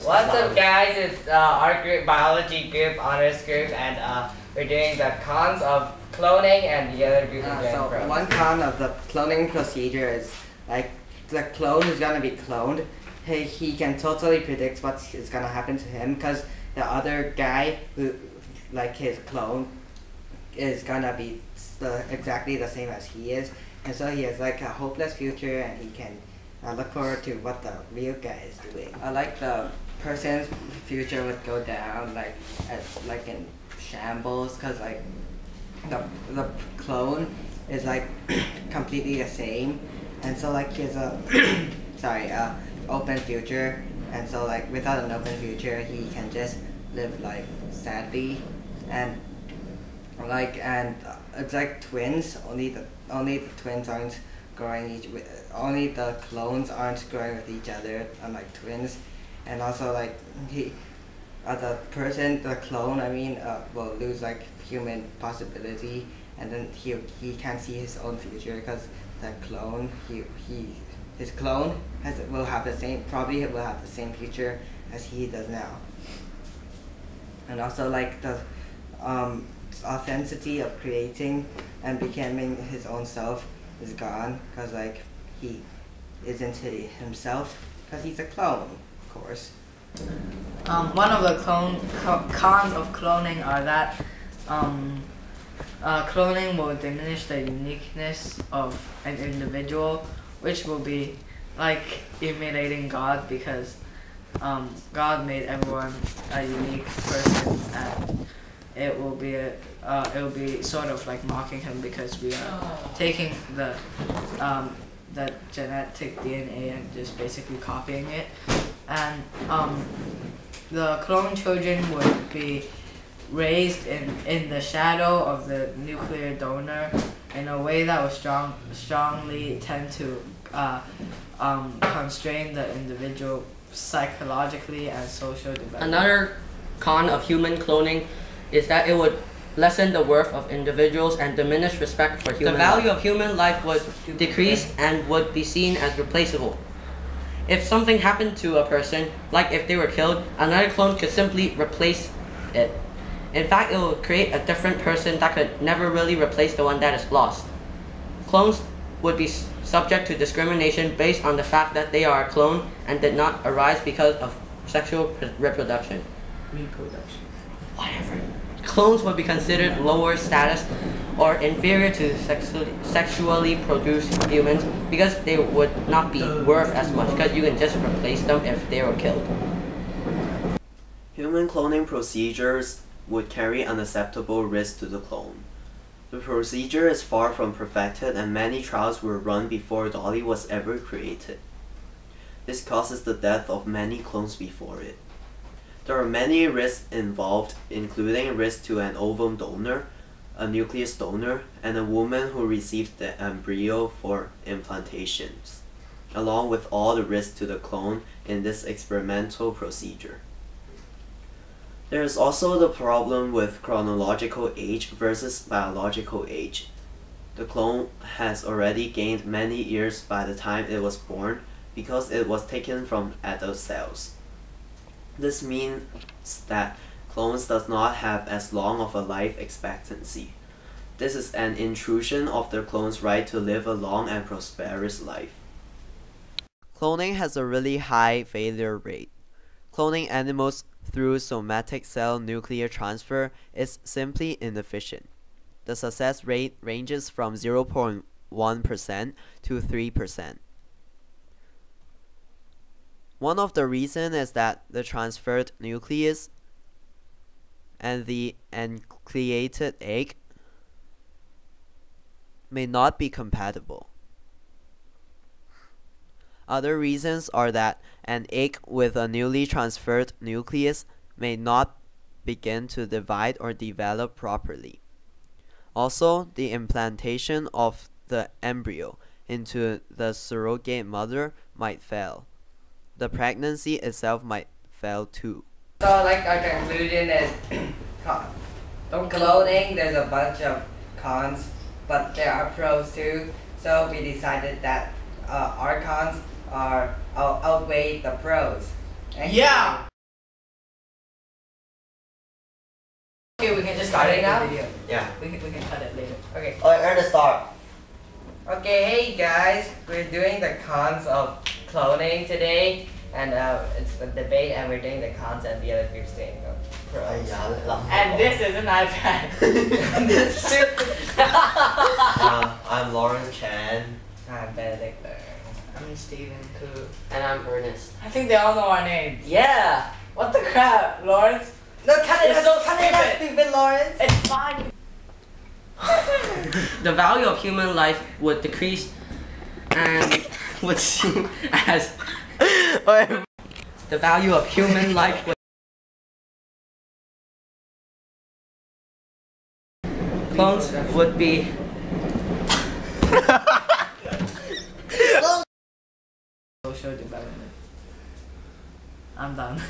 What's up, guys? It's our group, biology group, honors group, and we're doing the cons of cloning, and the other group is doing pros. One con of the cloning procedure is like the clone who's gonna be cloned. He can totally predict what is gonna happen to him because the other guy who, like his clone, is gonna be exactly the same as he is, and so he has like a hopeless future, and he can look forward to what the real guy is doing. Like the person's future would go down like in shambles, because like the clone is like completely the same, and so like he has a open future, and so like without an open future he can just live life sadly, and it's like twins, only the twins aren't growing only the clones aren't growing with each other, unlike twins. And also like the clone, will lose like human possibility, and then he can't see his own future because the clone his clone will have the same future as he does now. And also like the authenticity of creating and becoming his own self is gone, because like he isn't himself because he's a clone, of course. One of the cons of cloning are that cloning will diminish the uniqueness of an individual, which will be like emulating God, because God made everyone a unique person, and it will be sort of like mocking him, because we are taking the genetic DNA and just basically copying it. And the clone children would be raised in the shadow of the nuclear donor in a way that will strongly tend to constrain the individual psychologically and social development. Another con of human cloning is that it would lessen the worth of individuals and diminish respect for human life. The value of human life would decrease and would be seen as replaceable. If something happened to a person, like if they were killed, another clone could simply replace it. In fact, it will create a different person that could never really replace the one that is lost. Clones would be subject to discrimination based on the fact that they are a clone and did not arise because of sexual reproduction. Whatever. Clones would be considered lower status or inferior to sexually produced humans, because they would not be worth as much, because you can just replace them if they were killed. Human cloning procedures would carry unacceptable risk to the clone. The procedure is far from perfected, and many trials were run before Dolly was ever created. This causes the death of many clones before it. There are many risks involved, including risk to an ovum donor, a nucleus donor, and a woman who received the embryo for implantations, along with all the risks to the clone in this experimental procedure. There is also the problem with chronological age versus biological age. The clone has already gained many years by the time it was born, because it was taken from adult cells. This means that clones does not have as long of a life expectancy. This is an intrusion of the clone's right to live a long and prosperous life. Cloning has a really high failure rate. Cloning animals through somatic cell nuclear transfer is simply inefficient. The success rate ranges from 0.1% to 3%. One of the reasons is that the transferred nucleus and the enucleated egg may not be compatible. Other reasons are that an egg with a newly transferred nucleus may not begin to divide or develop properly. Also, the implantation of the embryo into the surrogate mother might fail. The pregnancy itself might fail too. So like our conclusion is cloning, there's a bunch of cons, but there are pros too. So we decided that our cons outweigh the pros. Yeah! starting cut now? the video. Yeah. We can cut it later. Okay. Oh, earn a star. Okay, hey guys, we're doing the cons of cloning today, and it's the debate, and we're doing the cons, and the other group's doing the pros. And this is an iPad. I'm Lauren Chan. I'm Benedict. I'm Steven too. And I'm Ernest. I think they all know our names. Yeah. What the crap, Lawrence? No, cut it It's out, so cut it out, stupid. stupid Lawrence. It's fine. The value of human life would decrease and would seem as the value of human life would clones would be Social development. I'm done.